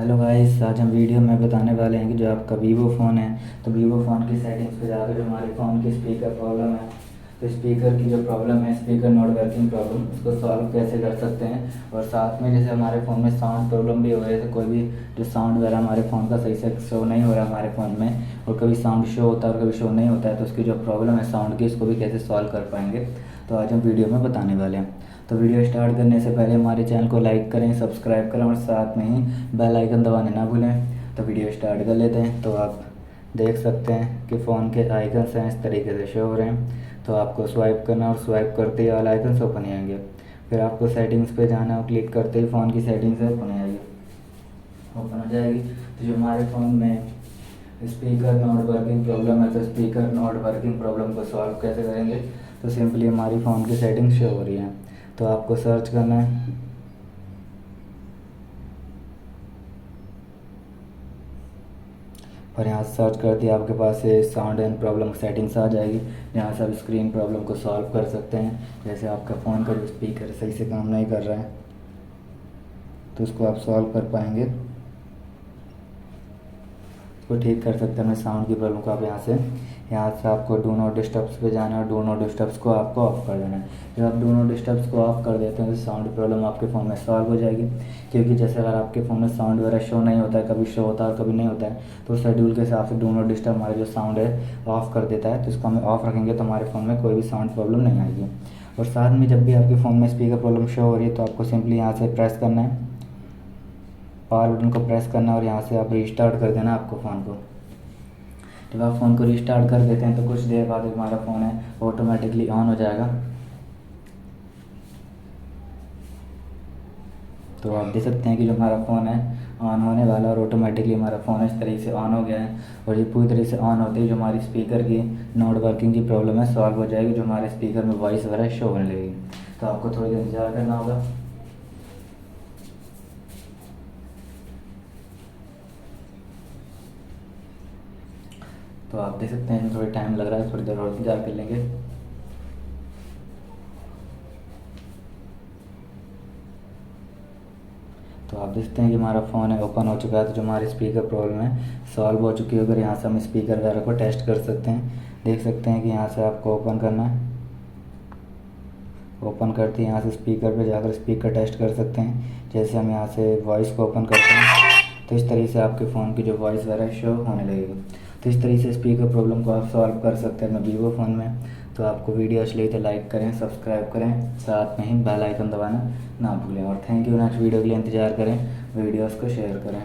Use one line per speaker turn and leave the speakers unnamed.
Hello guys, आज हम video में बताने वाले हैं कि जो आपका वीवो फ़ोन है तो वीवो फ़ोन की सेटिंग्स पे जाकर जो हमारे फ़ोन की स्पीकर प्रॉब्लम है तो स्पीकर की जो प्रॉब्लम है, स्पीकर नॉट वर्किंग प्रॉब्लम, उसको सॉल्व कैसे कर सकते हैं। और साथ में जैसे हमारे फ़ोन में साउंड प्रॉब्लम भी हो रही है तो कोई भी जो साउंड वगैरह हमारे फ़ोन का सही से शो नहीं हो रहा हमारे फ़ोन में, और कभी साउंड शो होता है और कभी शो नहीं होता है, तो उसकी जो प्रॉब्लम है साउंड की, उसको भी कैसे सॉल्व कर पाएंगे तो आज हम वीडियो में बताने वाले हैं। तो वीडियो स्टार्ट करने से पहले हमारे चैनल को लाइक करें, सब्सक्राइब करें और साथ में ही बेल आइकन दबाने ना भूलें। तो वीडियो स्टार्ट कर लेते हैं। तो आप देख सकते हैं कि फ़ोन के आइकन्स हैं इस तरीके से शो हो रहे हैं। तो आपको स्वाइप करना और स्वाइप करते ही ऑल आइकन्स ओपन हो आएंगे। फिर आपको सेटिंग्स पे जाना और क्लिक करते ही फ़ोन की सेटिंग्स ओपन हो जाएगी। तो जो हमारे फ़ोन में स्पीकर नॉट वर्किंग प्रॉब्लम है तो स्पीकर नॉट वर्किंग प्रॉब्लम को सॉल्व कैसे करेंगे। तो सिंपली हमारी फ़ोन की सेटिंग शो हो रही है, तो आपको सर्च करना है। और यहाँ सर्च कर दिया, आपके पास ये साउंड एंड प्रॉब्लम सेटिंग्स आ जाएगी, जहाँ से आप स्क्रीन प्रॉब्लम को सॉल्व कर सकते हैं। जैसे आपका फ़ोन का जो स्पीकर सही से काम नहीं कर रहा है तो उसको आप सॉल्व कर पाएंगे, को ठीक कर सकते हैं अपने साउंड की प्रॉब्लम को। आप यहाँ से आपको डू नॉट डिस्टर्ब्स पे जाना है और डू नॉट डिस्टर्ब्स को आपको ऑफ़ कर देना है। जब आप डू नॉट डिस्टर्ब्स को ऑफ़ कर देते हैं तो साउंड प्रॉब्लम आपके फ़ोन में सॉल्व हो जाएगी। क्योंकि जैसे अगर आपके फ़ोन में साउंड वगैरह शो नहीं होता है, कभी शो होता है और कभी नहीं होता है, तो शेड्यूल के हिसाब से डू नॉट डिस्टर्ब हमारा जो साउंड है ऑफ़ कर देता है। तो इसको हमें ऑफ़ रखेंगे तो हमारे फ़ोन में कोई भी साउंड प्रॉब्लम नहीं आएगी। और साथ में जब भी आपके फ़ोन में स्पीकर प्रॉब्लम शो हो रही है तो आपको सिंपली यहाँ से प्रेस करना है, पावर बटन को प्रेस करना है और यहाँ से आप रीस्टार्ट कर देना आपको फ़ोन को। जब आप फ़ोन को रिस्टार्ट कर देते हैं तो कुछ देर बाद हमारा फ़ोन है ऑटोमेटिकली ऑन हो जाएगा। तो आप देख सकते हैं कि जो हमारा फ़ोन है ऑन होने वाला और ऑटोमेटिकली हमारा फ़ोन इस तरीके से ऑन हो गया है। और ये पूरी तरीके से ऑन होते ही जो हमारी स्पीकर की नॉट वर्किंग की प्रॉब्लम है सॉल्व हो जाएगी, जो हमारे स्पीकर में वॉइस वगैरह शो होने लगेगी। तो आपको थोड़ी देर इंतज़ार करना होगा। तो आप देख सकते हैं थोड़ी टाइम लग रहा है, थोड़ी देर और इंतज़ार कर लेंगे। तो आप देखते हैं कि हमारा फ़ोन है ओपन हो चुका है। तो जो हमारी स्पीकर प्रॉब्लम है सॉल्व हो चुकी है। अगर यहाँ से हम स्पीकर वगैरह को टेस्ट कर सकते हैं, देख सकते हैं कि यहाँ से आपको ओपन करना है। ओपन करते ही यहाँ से स्पीकर पे जाकर स्पीकर टेस्ट कर सकते हैं। जैसे हम यहाँ से वॉइस को ओपन करते हैं तो इस तरीके से आपके फ़ोन की जो वॉइस वगैरह शो होने लगेगी। तो इस तरीके से स्पीकर प्रॉब्लम को आप सॉल्व कर सकते हैं अपने वीवो फ़ोन में। तो आपको वीडियो अच्छी लगी तो लाइक करें, सब्सक्राइब करें, साथ में ही बेल आइकन दबाना ना भूलें। और थैंक यू। नेक्स्ट वीडियो के लिए इंतज़ार करें, वीडियोज़ को शेयर करें।